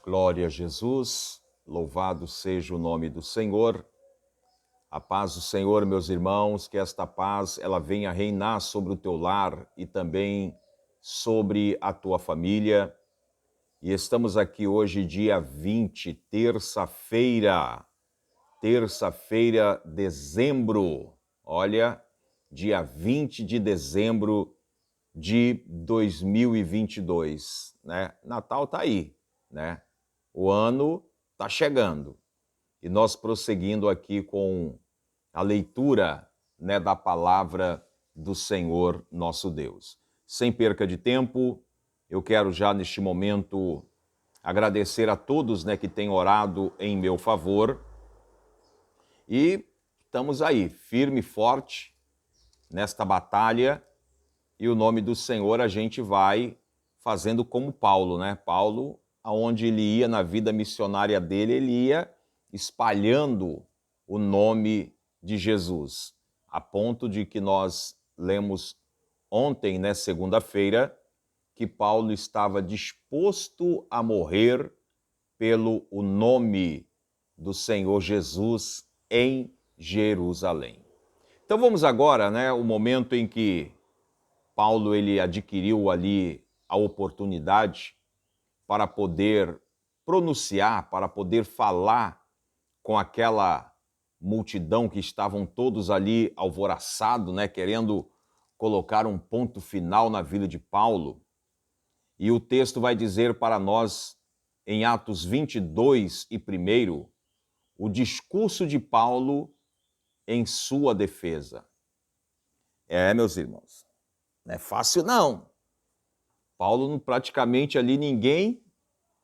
Glória a Jesus, louvado seja o nome do Senhor. A paz do Senhor, meus irmãos, que esta paz ela venha reinar sobre o teu lar e também sobre a tua família. E estamos aqui hoje, dia 20, terça-feira, dezembro. Olha, dia 20 de dezembro de 2022, né? Natal tá aí, né? O ano tá chegando. E nós prosseguindo aqui com a leitura, né, da palavra do Senhor nosso Deus. Sem perca de tempo, eu quero já neste momento agradecer a todos, né, que têm orado em meu favor. E estamos aí, firme e forte nesta batalha. E o nome do Senhor a gente vai fazendo como Paulo, né? Paulo, aonde ele ia na vida missionária dele, ele ia espalhando o nome de Jesus, a ponto de que nós lemos ontem, né, segunda-feira, que Paulo estava disposto a morrer pelo o nome do Senhor Jesus em Jerusalém. Então vamos agora, né, o momento em que Paulo ele adquiriu ali a oportunidade para poder pronunciar, para poder falar com aquela multidão que estavam todos ali alvoroçados, né, querendo colocar um ponto final na vida de Paulo. E o texto vai dizer para nós, em Atos 22 e 1, o discurso de Paulo em sua defesa. Meus irmãos, não é fácil não. Paulo, praticamente ali, ninguém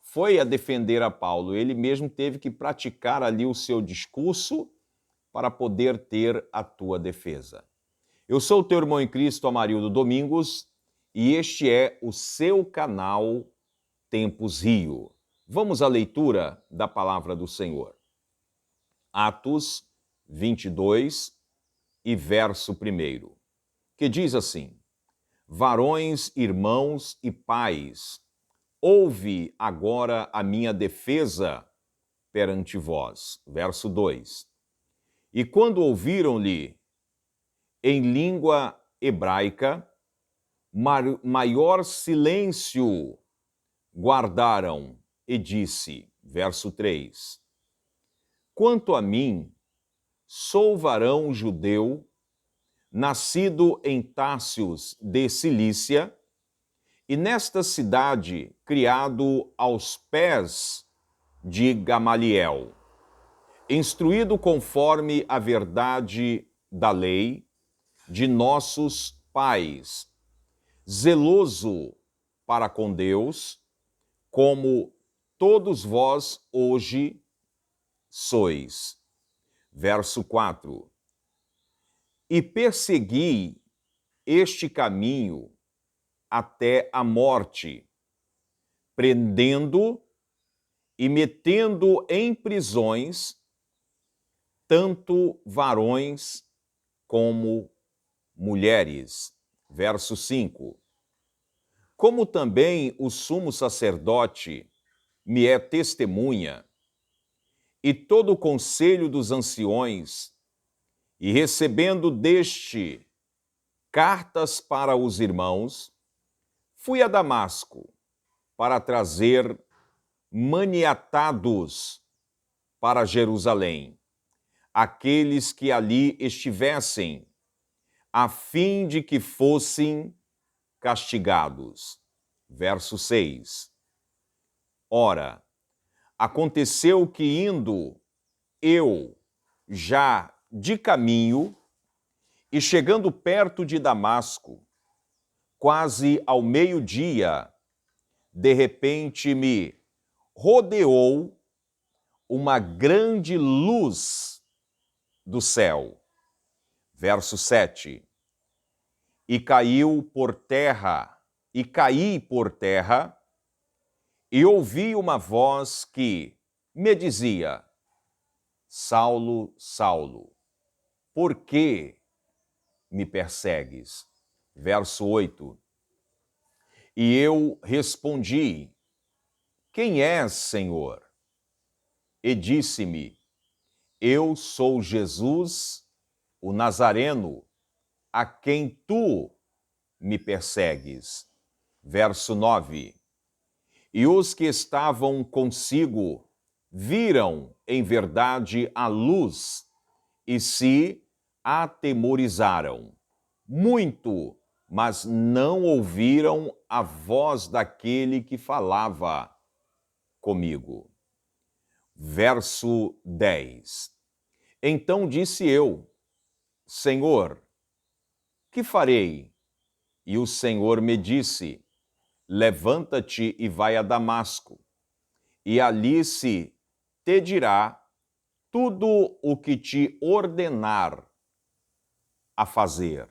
foi a defender a Paulo. Ele mesmo teve que praticar ali o seu discurso para poder ter a tua defesa. Eu sou o teu irmão em Cristo, Amarildo Domingos, e este é o seu canal Tempos Rio. Vamos à leitura da palavra do Senhor. Atos 22 e verso 1, que diz assim: Varões, irmãos e pais, ouve agora a minha defesa perante vós. Verso 2. E quando ouviram-lhe em língua hebraica, maior silêncio guardaram e disse, verso 3, quanto a mim, sou varão judeu, nascido em Társios de Cilícia, e nesta cidade criado aos pés de Gamaliel, instruído conforme a verdade da lei de nossos pais, zeloso para com Deus, como todos vós hoje sois. Verso 4. E persegui este caminho até a morte, prendendo e metendo em prisões tanto varões como mulheres. Verso 5. Como também o sumo sacerdote me é testemunha, e todo o conselho dos anciões, e recebendo deste cartas para os irmãos, fui a Damasco para trazer maniatados para Jerusalém aqueles que ali estivessem, a fim de que fossem castigados. Verso 6. Ora, aconteceu que indo eu já de caminho e chegando perto de Damasco, quase ao meio-dia, de repente me rodeou uma grande luz do céu. Verso 7. E caí por terra, e ouvi uma voz que me dizia, Saulo, Saulo, por que me persegues? Verso 8. E eu respondi, quem és, Senhor? E disse-me, eu sou Jesus, o Nazareno, a quem tu me persegues. Verso 9. E os que estavam consigo viram, em verdade, a luz e se atemorizaram muito, mas não ouviram a voz daquele que falava comigo. Verso 10. Então disse eu, Senhor, que farei? E o Senhor me disse, levanta-te e vai a Damasco, e ali se te dirá tudo o que te ordenar a fazer.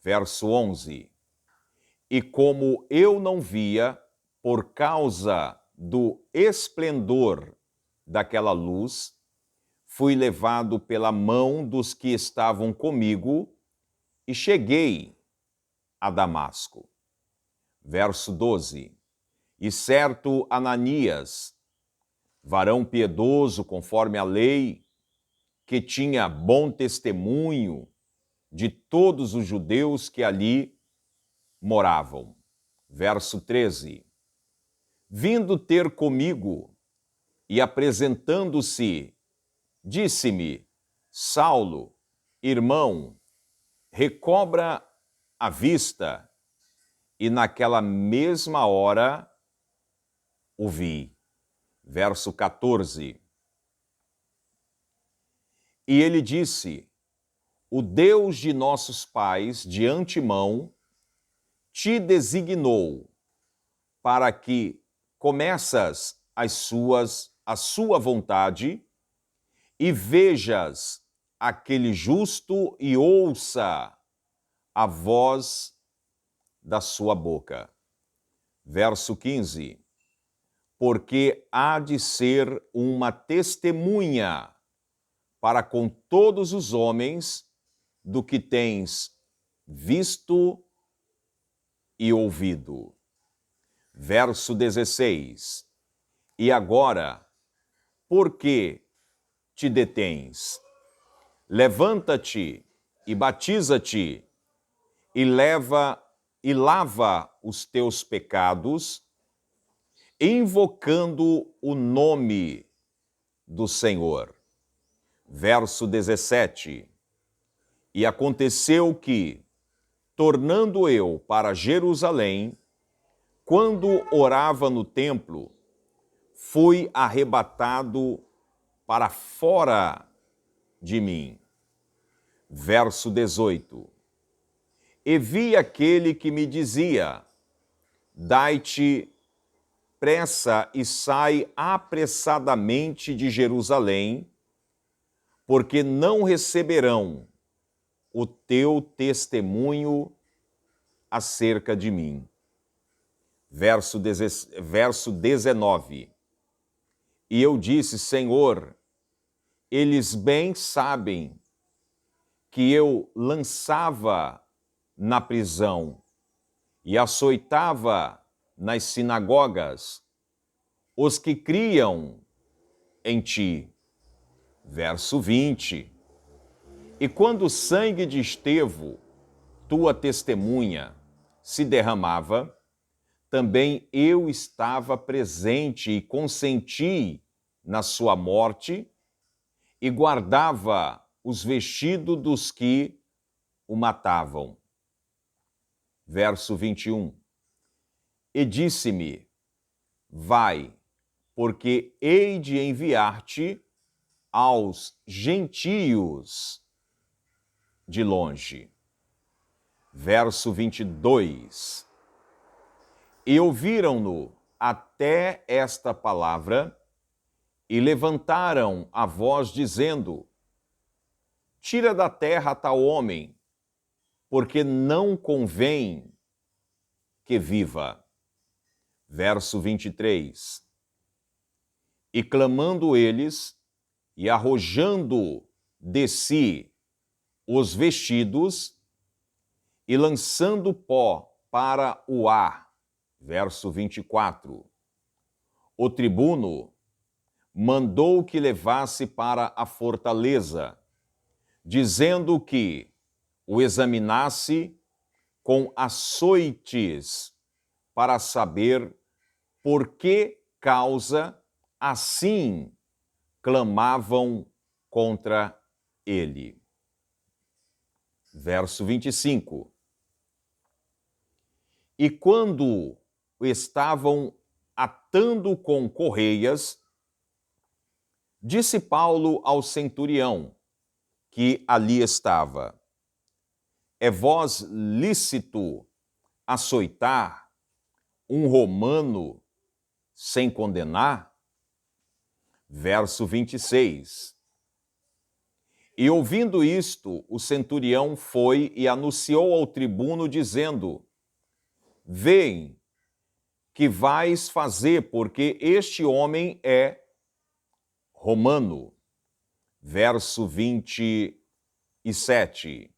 Verso 11. E como eu não via, por causa do esplendor daquela luz, fui levado pela mão dos que estavam comigo e cheguei a Damasco. Verso 12. E certo Ananias, varão piedoso conforme a lei, que tinha bom testemunho de todos os judeus que ali moravam. Verso 13. Vindo ter comigo e apresentando-se, disse-me, Saulo, irmão, recobra a vista. E naquela mesma hora o vi. Verso 14. E ele disse, o Deus de nossos pais, de antemão, te designou para que começas a sua vontade e vejas aquele justo e ouça a voz da sua boca. Verso 15. Porque há de ser uma testemunha para com todos os homens do que tens visto e ouvido. Verso 16. E agora, por que te detens? Levanta-te e batiza-te e lava os teus pecados, invocando o nome do Senhor. Verso 17. E aconteceu que, tornando eu para Jerusalém, quando orava no templo, fui arrebatado para fora de mim. Verso 18. E vi aquele que me dizia, dai-te pressa e sai apressadamente de Jerusalém, porque não receberão o teu testemunho acerca de mim. Verso 19. E eu disse, Senhor, eles bem sabem que eu lançava na prisão e açoitava nas sinagogas os que criam em ti. Verso 20. E quando o sangue de Estevão, tua testemunha, se derramava, também eu estava presente e consenti na sua morte e guardava os vestidos dos que o matavam. Verso 21. E disse-me, vai, porque hei de enviar-te aos gentios de longe. Verso 22. E ouviram-no até esta palavra e levantaram a voz dizendo, tira da terra tal homem, porque não convém que viva. Verso 23. E clamando eles, e arrojando de si os vestidos, e lançando pó para o ar. Verso 24. o tribuno mandou que levasse para a fortaleza, dizendo que o examinasse com açoites para saber por que causa assim clamavam contra ele. Verso 25. E quando o estavam atando com correias, disse Paulo ao centurião, que ali estava: é vós lícito açoitar um romano sem condenar? Verso 26. E ouvindo isto, o centurião foi e anunciou ao tribuno, dizendo: vêem que vais fazer, porque este homem é romano. Verso 27.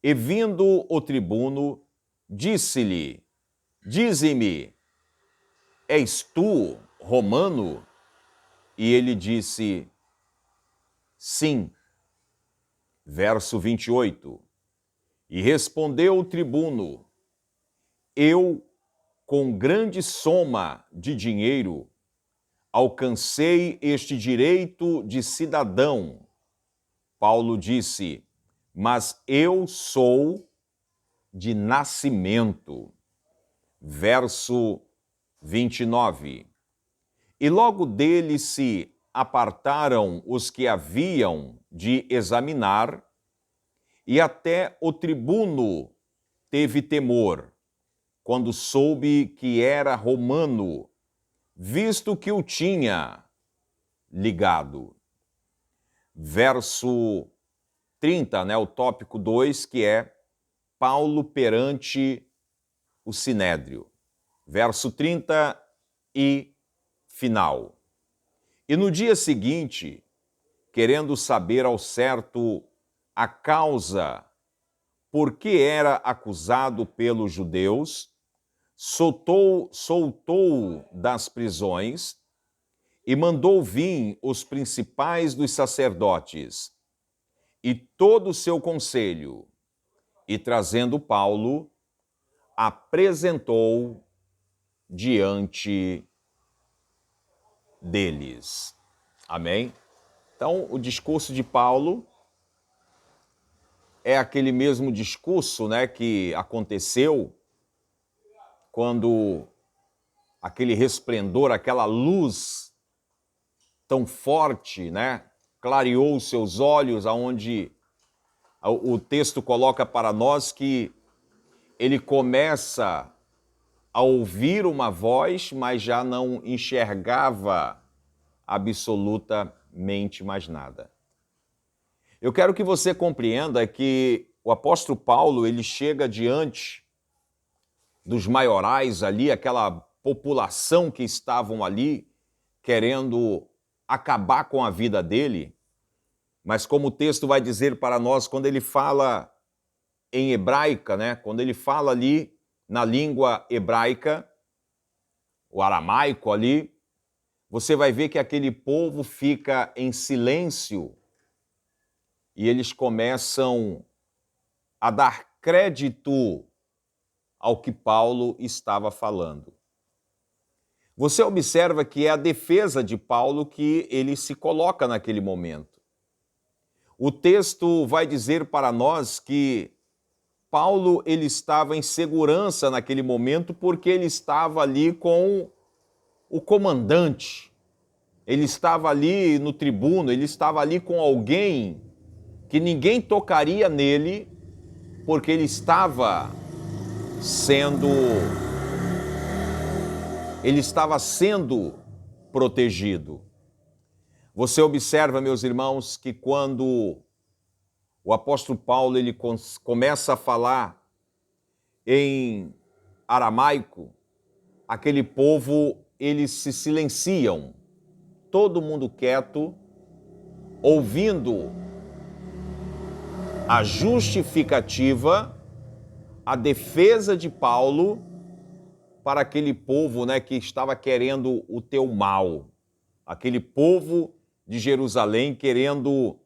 E vindo o tribuno, disse-lhe: dize-me, és tu romano? E ele disse: sim. Verso 28. E respondeu o tribuno: eu, com grande soma de dinheiro, alcancei este direito de cidadão. Paulo disse: mas eu sou de nascimento. Verso 29. E logo dele se apartaram os que haviam de examinar, e até o tribuno teve temor, quando soube que era romano, visto que o tinha ligado. Verso 30, o tópico 2, que é Paulo perante o Sinédrio. Verso 30 e final. E no dia seguinte, querendo saber ao certo a causa por que era acusado pelos judeus, soltou das prisões e mandou vir os principais dos sacerdotes e todo o seu conselho, e trazendo Paulo, apresentou diante deles. Amém? Então, o discurso de Paulo é aquele mesmo discurso, que aconteceu quando aquele resplendor, aquela luz tão forte, clareou os seus olhos, aonde o texto coloca para nós que ele começa a ouvir uma voz, mas já não enxergava absolutamente mais nada. Eu quero que você compreenda que o apóstolo Paulo, ele chega diante dos maiorais ali, aquela população que estavam ali querendo acabar com a vida dele, mas como o texto vai dizer para nós, quando ele fala em hebraica, quando ele fala ali na língua hebraica, o aramaico ali, você vai ver que aquele povo fica em silêncio e eles começam a dar crédito ao que Paulo estava falando. Você observa que é a defesa de Paulo que ele se coloca naquele momento. O texto vai dizer para nós que Paulo ele estava em segurança naquele momento porque ele estava ali com o comandante, ele estava ali no tribuno, ele estava ali com alguém que ninguém tocaria nele porque ele estava sendo protegido. Você observa, meus irmãos, que quando o apóstolo Paulo ele começa a falar em aramaico, aquele povo, eles se silenciam, todo mundo quieto, ouvindo a justificativa, a defesa de Paulo para aquele povo, né, que estava querendo o teu mal. Aquele povo de Jerusalém querendo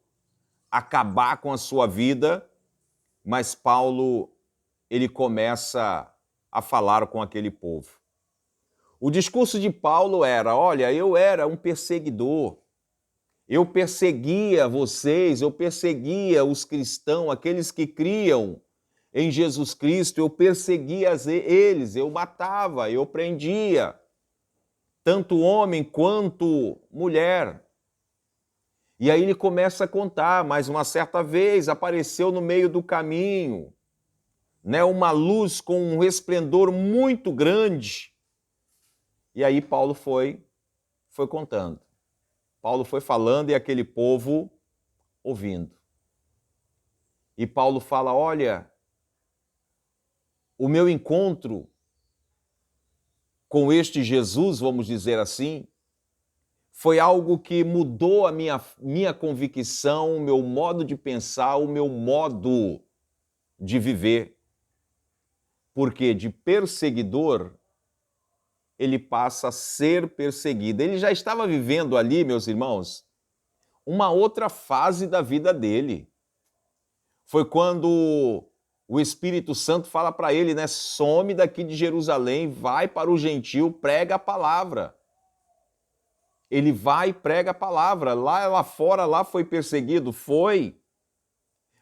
acabar com a sua vida, mas Paulo, ele começa a falar com aquele povo. O discurso de Paulo era: olha, eu era um perseguidor, eu perseguia vocês, eu perseguia os cristãos, aqueles que criam em Jesus Cristo, eu perseguia eles, eu matava, eu prendia, tanto homem quanto mulher. E aí ele começa a contar, mas uma certa vez apareceu no meio do caminho, né, uma luz com um resplendor muito grande. E aí Paulo foi contando. Paulo foi falando e aquele povo ouvindo. E Paulo fala: olha, o meu encontro com este Jesus, vamos dizer assim, foi algo que mudou a minha convicção, o meu modo de pensar, o meu modo de viver. Porque de perseguidor, ele passa a ser perseguido. Ele já estava vivendo ali, meus irmãos, uma outra fase da vida dele. Foi quando o Espírito Santo fala para ele, né? Some daqui de Jerusalém, vai para o gentio, prega a palavra. Ele vai e prega a palavra. Lá fora, lá foi perseguido? Foi.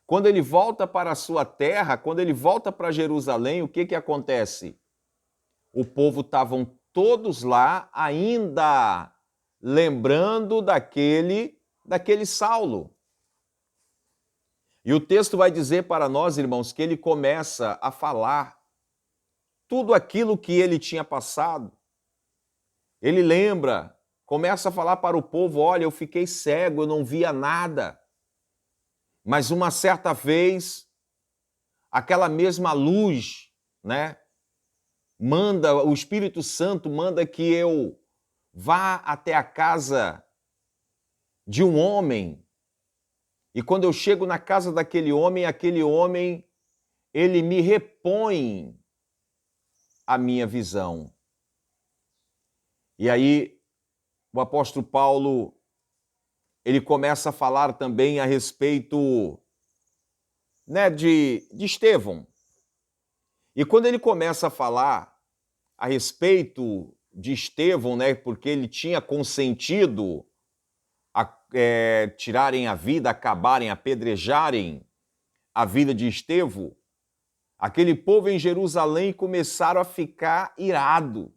Quando ele volta para a sua terra, quando ele volta para Jerusalém, o que acontece? O povo estavam todos lá ainda lembrando daquele Saulo. E o texto vai dizer para nós, irmãos, que ele começa a falar tudo aquilo que ele tinha passado. Ele lembra, começa a falar para o povo: olha, eu fiquei cego, eu não via nada. Mas uma certa vez, aquela mesma luz, né, o Espírito Santo manda que eu vá até a casa de um homem. E quando eu chego na casa daquele homem, ele me repõe a minha visão. E aí, o apóstolo Paulo, ele começa a falar também a respeito, né, de Estevão. E quando ele começa a falar a respeito de Estevão, né, porque ele tinha consentido a tirarem a vida, acabarem, apedrejarem a vida de Estevão, aquele povo em Jerusalém começaram a ficar irado.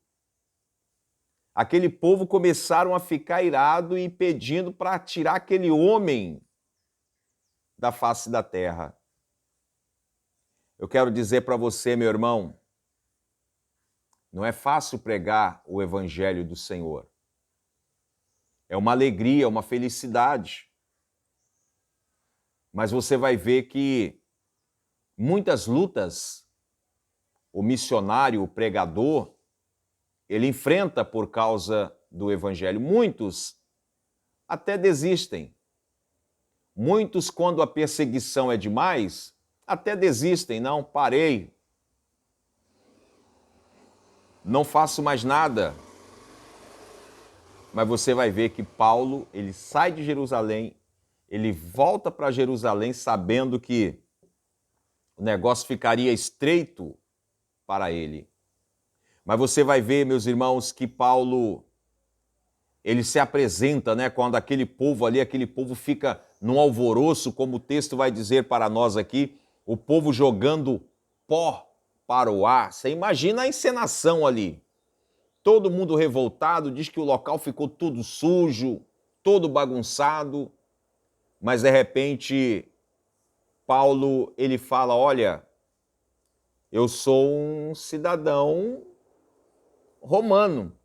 Aquele povo começaram a ficar irado e pedindo para tirar aquele homem da face da terra. Eu quero dizer para você, meu irmão, não é fácil pregar o evangelho do Senhor. É uma alegria, uma felicidade. Mas você vai ver que muitas lutas o missionário, o pregador, ele enfrenta por causa do evangelho. Muitos até desistem. Muitos, quando a perseguição é demais, até desistem. Não, parei. Não faço mais nada. Mas você vai ver que Paulo, ele sai de Jerusalém, ele volta para Jerusalém sabendo que o negócio ficaria estreito para ele. Mas você vai ver, meus irmãos, que Paulo, ele se apresenta, né, quando aquele povo ali, aquele povo fica num alvoroço, como o texto vai dizer para nós aqui, o povo jogando pó para o ar. Você imagina a encenação ali. Todo mundo revoltado, diz que o local ficou tudo sujo, todo bagunçado, mas de repente Paulo, ele fala: olha, eu sou um cidadão romano.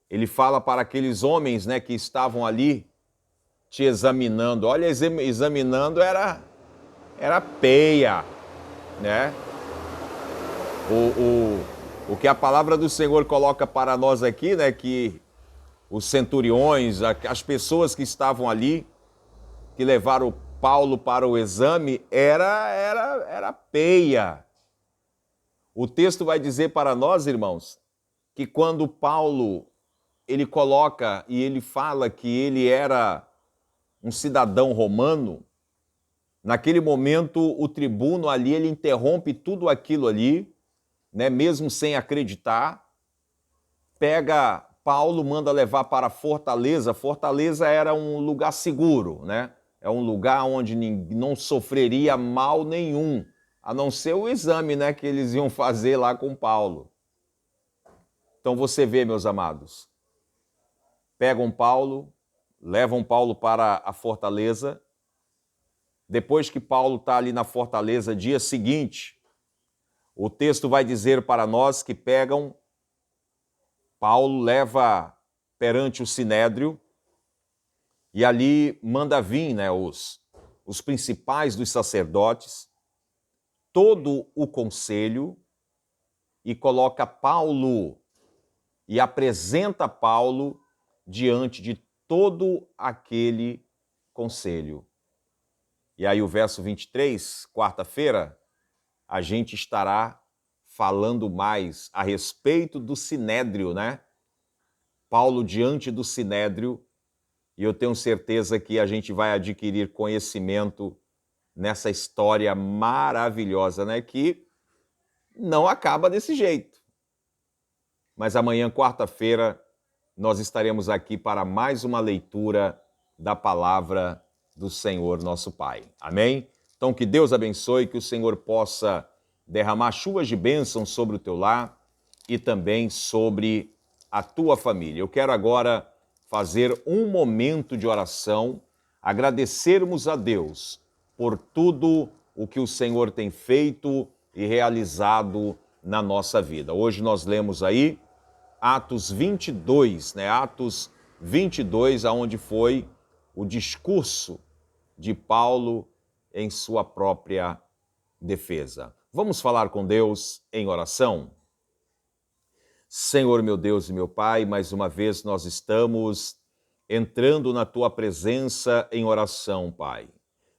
Ele fala para aqueles homens, né, que estavam ali te examinando. Olha, examinando era peia, né? O que a palavra do Senhor coloca para nós aqui, né, que os centuriões, as pessoas que estavam ali, que levaram Paulo para o exame, era peia. O texto vai dizer para nós, irmãos, que quando Paulo, ele coloca e ele fala que ele era um cidadão romano, naquele momento o tribuno ali, ele interrompe tudo aquilo ali, né, mesmo sem acreditar, pega Paulo, manda levar para a fortaleza. Fortaleza era um lugar seguro, né? É um lugar onde não sofreria mal nenhum, a não ser o exame, né, que eles iam fazer lá com Paulo. Então você vê, meus amados, pegam Paulo, levam Paulo para a fortaleza. Depois que Paulo está ali na fortaleza, dia seguinte, o texto vai dizer para nós que pegam Paulo, leva perante o Sinédrio e ali manda vir, né, os principais dos sacerdotes, todo o conselho, e coloca Paulo e apresenta Paulo diante de todo aquele conselho. E aí o verso 23, quarta-feira, a gente estará falando mais a respeito do Sinédrio, né? Paulo diante do Sinédrio, e eu tenho certeza que a gente vai adquirir conhecimento nessa história maravilhosa, né? Que não acaba desse jeito. Mas amanhã, quarta-feira, nós estaremos aqui para mais uma leitura da palavra do Senhor nosso Pai. Amém? Então que Deus abençoe, que o Senhor possa derramar chuvas de bênção sobre o teu lar e também sobre a tua família. Eu quero agora fazer um momento de oração, agradecermos a Deus por tudo o que o Senhor tem feito e realizado na nossa vida. Hoje nós lemos aí Atos 22, né? Atos 22, aonde foi o discurso de Paulo em sua própria defesa. Vamos falar com Deus em oração? Senhor, meu Deus e meu Pai, mais uma vez nós estamos entrando na Tua presença em oração, Pai.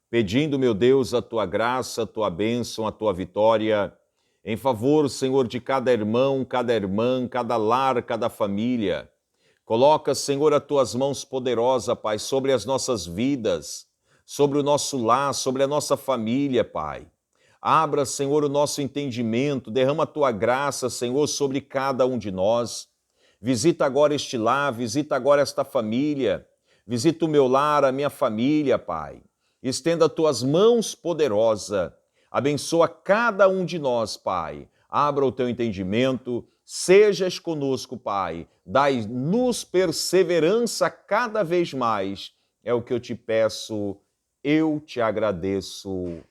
Pedindo, meu Deus, a Tua graça, a Tua bênção, a Tua vitória, em favor, Senhor, de cada irmão, cada irmã, cada lar, cada família. Coloca, Senhor, as Tuas mãos poderosas, Pai, sobre as nossas vidas, sobre o nosso lar, sobre a nossa família, Pai. Abra, Senhor, o nosso entendimento, derrama a Tua graça, Senhor, sobre cada um de nós. Visita agora este lar, visita agora esta família, visita o meu lar, a minha família, Pai. Estenda as Tuas mãos poderosas, abençoa cada um de nós, Pai. Abra o Teu entendimento, sejas conosco, Pai. Dai-nos perseverança cada vez mais. É o que eu te peço, eu te agradeço.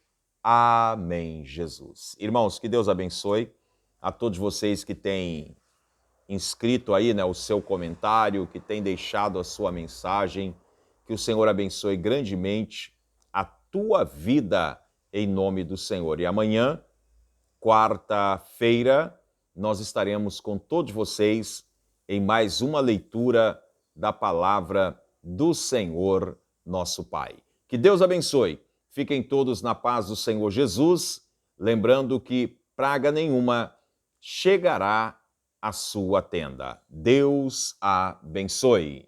Amém, Jesus. Irmãos, que Deus abençoe a todos vocês que têm inscrito aí, né, o seu comentário, que têm deixado a sua mensagem. Que o Senhor abençoe grandemente a tua vida em nome do Senhor. E amanhã, quarta-feira, nós estaremos com todos vocês em mais uma leitura da palavra do Senhor nosso Pai. Que Deus abençoe. Fiquem todos na paz do Senhor Jesus, lembrando que praga nenhuma chegará à sua tenda. Deus abençoe.